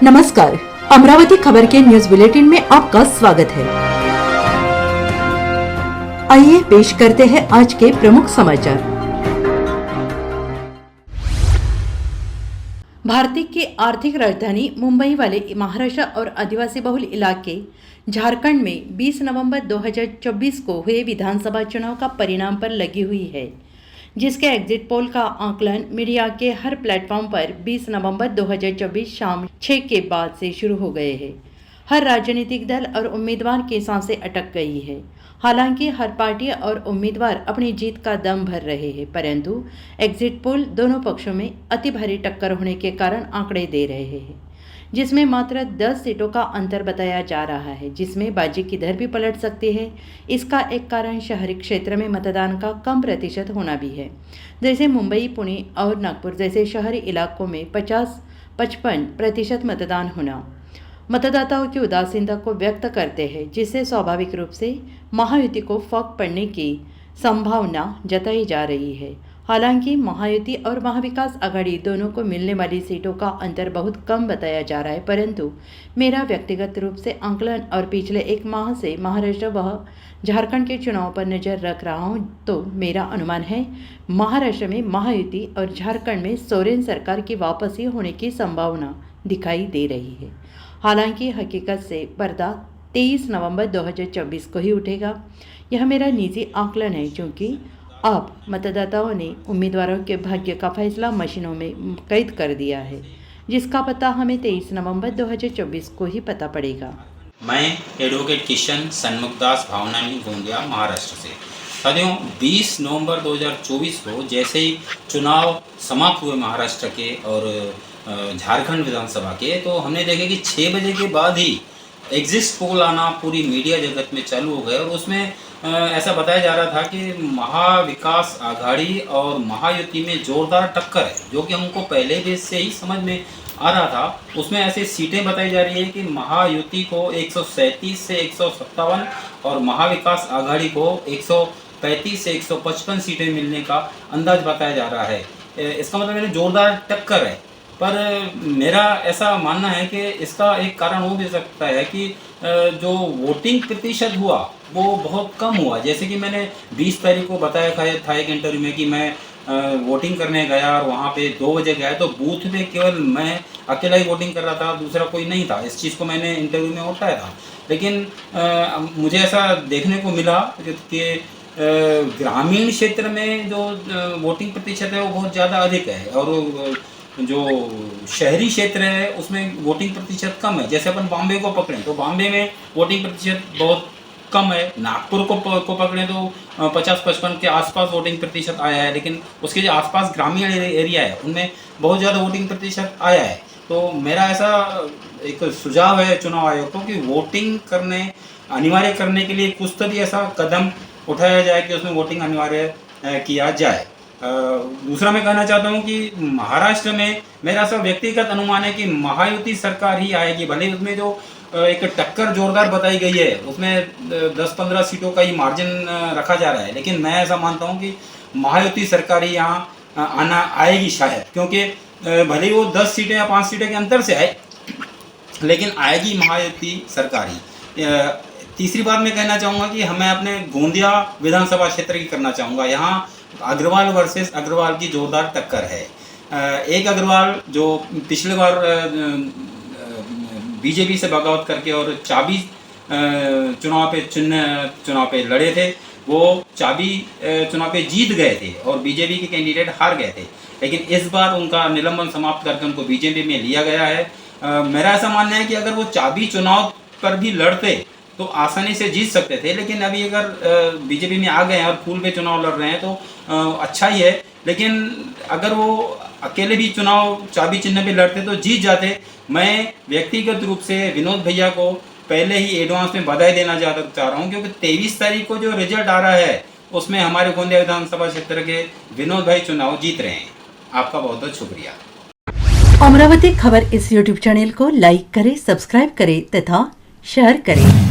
नमस्कार, अमरावती खबर के न्यूज बुलेटिन में आपका स्वागत है। आइए पेश करते हैं आज के प्रमुख समाचार। भारत की आर्थिक राजधानी मुंबई वाले महाराष्ट्र और आदिवासी बहुल इलाके झारखंड में 20 नवंबर 2024 को हुए विधानसभा चुनाव का परिणाम पर लगी हुई है, जिसके एग्जिट पोल का आकलन मीडिया के हर प्लेटफॉर्म पर 20 नवंबर 2024 शाम 6 के बाद से शुरू हो गए हैं। हर राजनीतिक दल और उम्मीदवार की सांसें अटक गई है। हालांकि हर पार्टी और उम्मीदवार अपनी जीत का दम भर रहे हैं, परंतु एग्जिट पोल दोनों पक्षों में अति भारी टक्कर होने के कारण आंकड़े दे रहे हैं, जिसमें मात्र 10 सीटों का अंतर बताया जा रहा है, जिसमें बाजी किधर भी पलट सकती है। इसका एक कारण शहरी क्षेत्र में मतदान का कम प्रतिशत होना भी है। जैसे मुंबई, पुणे और नागपुर जैसे शहरी इलाकों में 50-55% मतदान होना मतदाताओं की उदासीनता को व्यक्त करते हैं, जिससे स्वाभाविक रूप से महायुति को फर्क पड़ने की संभावना जताई जा रही है। हालांकि महायुति और महाविकास आघाड़ी दोनों को मिलने वाली सीटों का अंतर बहुत कम बताया जा रहा है, परंतु मेरा व्यक्तिगत रूप से आंकलन और पिछले एक माह से महाराष्ट्र व झारखंड के चुनाव पर नज़र रख रहा हूं, तो मेरा अनुमान है महाराष्ट्र में महायुति और झारखंड में सोरेन सरकार की वापसी होने की संभावना दिखाई दे रही है। हालांकि हकीकत से पर्दा 23 नवंबर 2024 को ही उठेगा। यह मेरा निजी आकलन है, क्योंकि आप मतदाताओं ने उम्मीदवारों के भाग्य का फैसला मशीनों में कैद कर दिया है, जिसका पता हमें 23 नवंबर 2024 को ही पता पड़ेगा। मैं एडवोकेट किशन सन्मुखदास भावनानी गोंदिया महाराष्ट्र से। साथियों, 20 नवंबर 2024 को जैसे ही चुनाव समाप्त हुए महाराष्ट्र के और झारखंड विधानसभा के, तो हमने देखा कि 6 बजे के बाद ही एग्जिट पोल आना पूरी मीडिया जगत में चालू हो गए और उसमें ऐसा बताया जा रहा था कि महाविकास आघाड़ी और महायुति में जोरदार टक्कर है, जो कि हमको पहले भी से ही समझ में आ रहा था। उसमें ऐसे सीटें बताई जा रही है कि महायुति को 137 से 157 और महाविकास आघाड़ी को 135 से 155 सीटें मिलने का अंदाज बताया जा रहा है। इसका मतलब जोरदार टक्कर है, पर मेरा ऐसा मानना है कि इसका एक कारण हो भी सकता है कि जो वोटिंग प्रतिशत हुआ वो बहुत कम हुआ। जैसे कि मैंने 20 तारीख को बताया था एक इंटरव्यू में कि मैं वोटिंग करने गया और वहाँ पे 2 बजे गया, तो बूथ पे केवल मैं अकेला ही वोटिंग कर रहा था, दूसरा कोई नहीं था। इस चीज़ को मैंने इंटरव्यू में उठाया था, लेकिन मुझे ऐसा देखने को मिला कि ग्रामीण क्षेत्र में जो वोटिंग प्रतिशत है वो बहुत ज़्यादा अधिक है और जो शहरी क्षेत्र है उसमें वोटिंग प्रतिशत कम है। जैसे अपन बॉम्बे को पकड़ें तो बॉम्बे में वोटिंग प्रतिशत बहुत कम है। नागपुर को पकड़ें तो 50-55 के आसपास वोटिंग प्रतिशत आया है, लेकिन उसके जो आसपास ग्रामीण एरिया है उनमें बहुत ज़्यादा वोटिंग प्रतिशत आया है। तो मेरा ऐसा एक सुझाव है चुनाव आयोग को कि वोटिंग करने अनिवार्य करने के लिए कुछ तो भी ऐसा कदम उठाया जाए कि उसमें वोटिंग अनिवार्य किया जाए। दूसरा मैं कहना चाहता हूं कि महाराष्ट्र में मेरा सब व्यक्तिगत अनुमान है कि महायुति सरकार ही आएगी। भले ही उसमें जो एक टक्कर जोरदार बताई गई है उसमें 10-15 सीटों का ही मार्जिन रखा जा रहा है, लेकिन मैं ऐसा मानता हूं कि महायुति सरकार ही यहाँ आना आएगी शायद, क्योंकि भले ही वो 10 सीटें या 5 सीटें के अंतर से आए, लेकिन आएगी महायुति सरकार ही। तीसरी बात मैं कहना चाहूँगा कि हमें अपने गोंदिया विधानसभा क्षेत्र की करना चाहूँगा। यहाँ अग्रवाल वर्सेस अग्रवाल की जोरदार टक्कर है। एक अग्रवाल जो पिछले बार बीजेपी से बगावत करके और चाबी चुनाव पे लड़े थे, वो चाबी चुनाव पे जीत गए थे और बीजेपी के कैंडिडेट हार गए थे, लेकिन इस बार उनका निलंबन समाप्त करके उनको बीजेपी में लिया गया है। मेरा ऐसा मानना है कि अगर वो चाबी चुनाव पर भी लड़ते तो आसानी से जीत सकते थे, लेकिन अभी अगर बीजेपी में आ गए हैं और फूल पे चुनाव लड़ रहे हैं तो अच्छा ही है। लेकिन अगर वो अकेले भी चुनाव चाबी चिन्ह पे लड़ते तो जीत जाते। मैं व्यक्तिगत रूप से विनोद भैया को पहले ही एडवांस में बधाई देना चाह रहा हूँ, क्योंकि 23 तारीख को जो रिजल्ट आ रहा है उसमें हमारे गोंदिया विधानसभा क्षेत्र के विनोद भाई चुनाव जीत रहे हैं। आपका बहुत बहुत शुक्रिया। अमरावती खबर इस यूट्यूब चैनल को लाइक करें, सब्सक्राइब करें तथा शेयर करें।